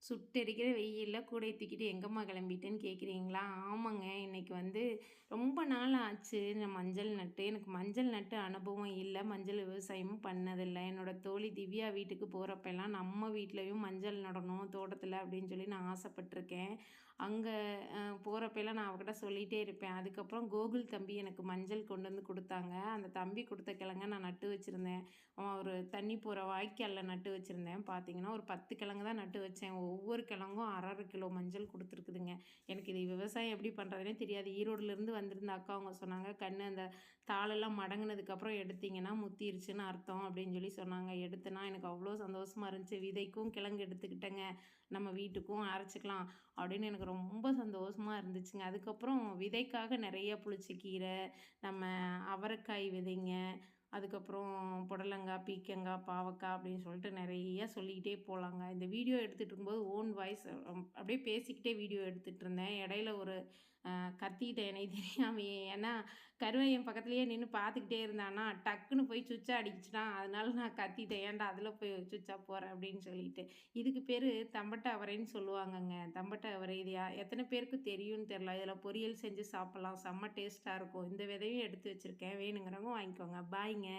சுட்டெரிக்கிற வெயில்ல கூடைய தூக்கிட்டு எங்கம்மா கிளம்பிட்டேன்னு கேட்குறீங்களா? ஆமாங்க. இன்னைக்கு ரொம்ப நாள் ஆச்சு நான் மஞ்சள் நட்டு. எனக்கு மஞ்சள் நட்டு அனுபவம் இல்ல. மஞ்சள் விவசாயமும் பண்ணதில்ல. என்னோட தோழி திவ்யா வீட்டுக்கு போறப்பலாம், நம்ம வீட்லயும் மஞ்சள் நடணும் தோட்டத்தில அப்படின்னு சொல்லி நான் ஆசைப்பட்டுருக்கேன். அங்க போறப்பலாம் நான் அவகிட்ட சொல்லிட்டே இருப்பேன். அதுக்கப்புறம் கோகுல் தம்பி எனக்கு மஞ்சள் கொண்டு வந்து குடுத்தாங்க. அந்த தம்பி குடுத்த கிழங்க நான் நட்டு வச்சிருந்தேன். ஒரு தண்ணி போற வாய்க்கால்ல நட்டு வச்சிருந்தேன். பார்த்தீங்கன்னா, ஒரு 10 கிழங்கு தான் நட்டு வச்சேன். ஒவ்வொரு கிழங்கும் 1/2 1/2 கிலோ மஞ்சள் குடுத்துருக்குதுங்க. எனக்கு இது விவசாயம் எப்படி பண்ணுறதுன்னே தெரியாது. ஈரோடுலேருந்து வந்திருந்த அக்கா அவங்க சொன்னாங்க, "கண்ணு அந்த தாளெல்லாம் மடங்குனதுக்கப்புறம் எடுத்தீங்கன்னா முத்திருச்சுன்னு அர்த்தம்." அப்படின்னு சொல்லி சொன்னாங்க. எடுத்தேனா எனக்கு அவ்வளோ சந்தோஷமா இருந்துச்சு. விதைக்கும் கிழங்கு எடுத்துக்கிட்டேங்க. நம்ம வீட்டுக்கும் அரைச்சுக்கலாம் அப்படின்னு எனக்கு ரொம்ப சந்தோஷமா இருந்துச்சுங்க. அதுக்கப்புறம் விதைக்காக நெறைய புளிச்சக்கீரை, நம்ம அவரைக்காய் விதைங்க, அதுக்கப்புறம் புடலங்காய், பீர்க்கங்காய், பாவக்காய் அப்படின்னு சொல்லிட்டு நெறைய சொல்லிக்கிட்டே போலாங்க. இந்த வீடியோ எடுத்துட்டு இருக்கும்போது ஓன் வாய்ஸ் அப்படியே பேசிக்கிட்டே வீடியோ எடுத்துட்டு இருந்தேன். இடையில ஒரு கத்திக்கிட்டேன் எனக்கு தெரியாமயே. ஏன்னா கருவாயன் பக்கத்துலேயே நின்னு பார்த்துக்கிட்டே இருந்தானா, டக்குன்னு போய் சுவிட்ச அடிச்சுட்டான். அதனால நான் கத்திட்டேன். "ஏன்டா அதில போய் சுவிட்சா போற?" அப்படின்னு சொல்லிட்டு. இதுக்கு பேரு தம்பட்ட அவரைன்னு சொல்லுவாங்கங்க. தம்பட்ட அவரை இது எத்தன பேருக்கு தெரியும்னு தெரியல. இதில பொரியல் செஞ்சு சாப்பிடலாம். செம்ம டேஸ்ட்டா இருக்கும். இந்த விதையும் எடுத்து வச்சிருக்கேன். வேணுங்கிறவங்க வாங்கிக்கோங்க. பாய்ங்க.